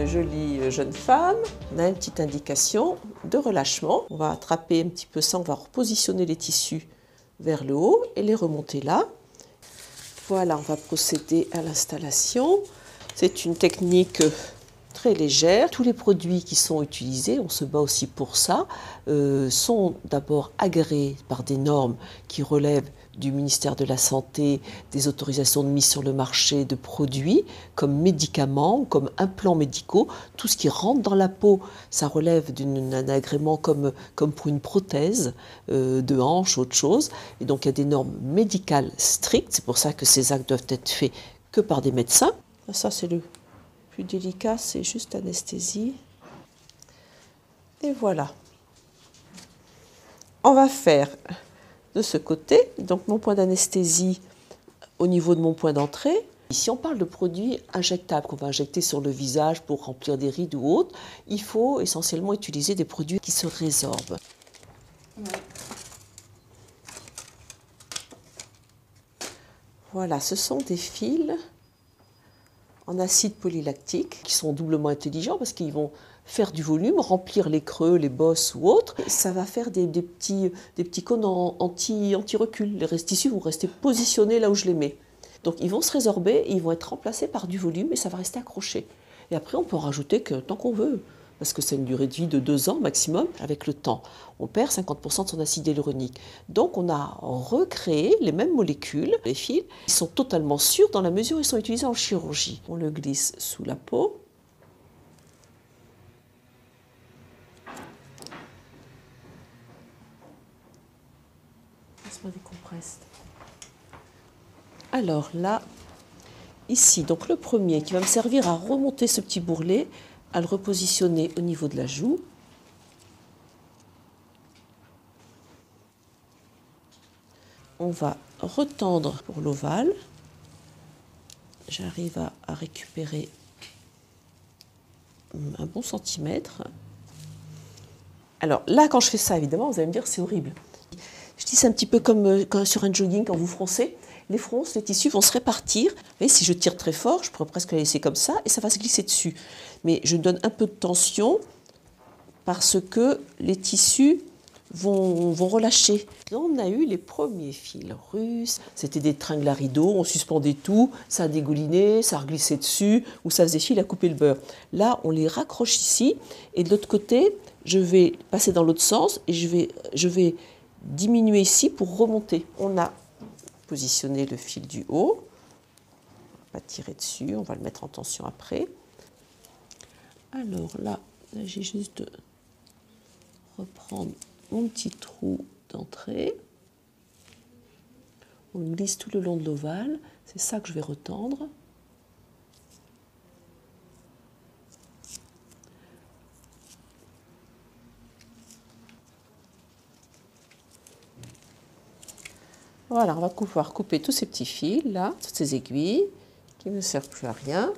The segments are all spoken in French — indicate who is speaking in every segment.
Speaker 1: une jolie jeune femme. On a une petite indication de relâchement. On va attraper un petit peu ça, on va repositionner les tissus vers le haut et les remonter là. Voilà, on va procéder à l'installation. C'est une technique très légère. Tous les produits qui sont utilisés, on se bat aussi pour ça, sont d'abord agréés par des normes qui relèvent du ministère de la Santé, des autorisations de mise sur le marché de produits comme médicaments, comme implants médicaux. Tout ce qui rentre dans la peau, ça relève d'un agrément comme pour une prothèse de hanche, autre chose. Et donc il y a des normes médicales strictes. C'est pour ça que ces actes doivent être faits que par des médecins. Ça, c'est le plus délicat, c'est juste anesthésie. Et voilà. On va faire de ce côté, donc mon point d'anesthésie au niveau de mon point d'entrée. Si on parle de produits injectables qu'on va injecter sur le visage pour remplir des rides ou autres, il faut essentiellement utiliser des produits qui se résorbent. Ouais. Voilà, ce sont des fils en acide polylactique qui sont doublement intelligents parce qu'ils vont faire du volume, remplir les creux, les bosses ou autres. Et ça va faire des petits cônes anti-recul. Les tissus vont rester positionnés là où je les mets. Donc ils vont se résorber et ils vont être remplacés par du volume et ça va rester accroché. Et après on peut en rajouter que tant qu'on veut, parce que c'est une durée de vie de 2 ans maximum. Avec le temps, on perd 50% de son acide hyaluronique. Donc on a recréé les mêmes molécules, les fils, ils sont totalement sûrs dans la mesure où ils sont utilisés en chirurgie. On le glisse sous la peau. Passe-moi des compresses. Alors là, ici, donc le premier qui va me servir à remonter ce petit bourrelet, à le repositionner au niveau de la joue. On va retendre pour l'ovale. J'arrive à récupérer un bon centimètre. Alors là, quand je fais ça, évidemment, vous allez me dire c'est horrible. Je dis c'est un petit peu comme sur un jogging quand vous froncez. Les fronces, les tissus vont se répartir. Vous voyez, si je tire très fort, je pourrais presque la laisser comme ça et ça va se glisser dessus. Mais je donne un peu de tension parce que les tissus vont relâcher. Là, on a eu les premiers fils russes. C'était des tringles à rideaux, on suspendait tout, ça a dégouliné, ça reglissait dessus, ou ça faisait fil à couper le beurre. Là, on les raccroche ici, et de l'autre côté, je vais passer dans l'autre sens, et je vais diminuer ici pour remonter. On a positionné le fil du haut. On va tirer dessus, on va le mettre en tension après. Alors là j'ai juste de reprendre mon petit trou d'entrée. On glisse tout le long de l'ovale. C'est ça que je vais retendre. Voilà, on va pouvoir couper tous ces petits fils là, toutes ces aiguilles qui ne servent plus à rien.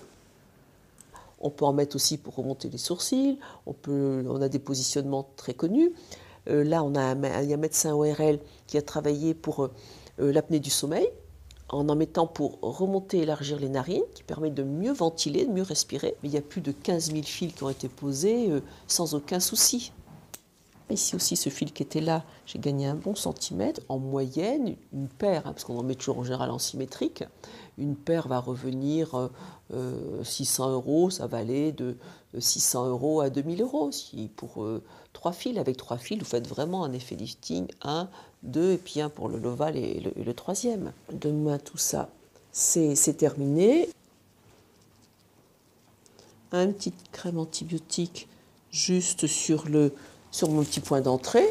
Speaker 1: On peut en mettre aussi pour remonter les sourcils. On a des positionnements très connus. Là, il y a un médecin ORL qui a travaillé pour l'apnée du sommeil, en mettant pour remonter et élargir les narines, qui permet de mieux ventiler, de mieux respirer. Mais il y a plus de 15 000 fils qui ont été posés sans aucun souci. Ici aussi, ce fil qui était là, j'ai gagné un bon centimètre. En moyenne, une paire, parce qu'on en met toujours en général en symétrique, une paire va revenir 600 €, ça va aller de 600 € à 2000 €. Si pour 3 fils, avec 3 fils, vous faites vraiment un effet lifting, 1, 2, et puis un pour le l'ovale et le troisième. Demain, tout ça, c'est terminé. Une petite crème antibiotique juste sur mon petit point d'entrée.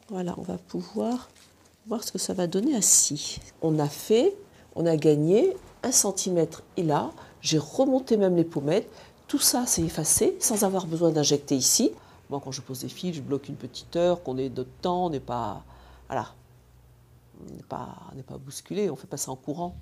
Speaker 1: Voilà, on va pouvoir voir ce que ça va donner assis. On a gagné 1 centimètre et là, j'ai remonté même les pommettes. Tout ça, c'est effacé sans avoir besoin d'injecter ici. Moi, quand je pose des fils, je bloque une petite heure, qu'on ait notre temps, on n'est pas, voilà, on n'est pas bousculé, on ne fait pas ça en courant.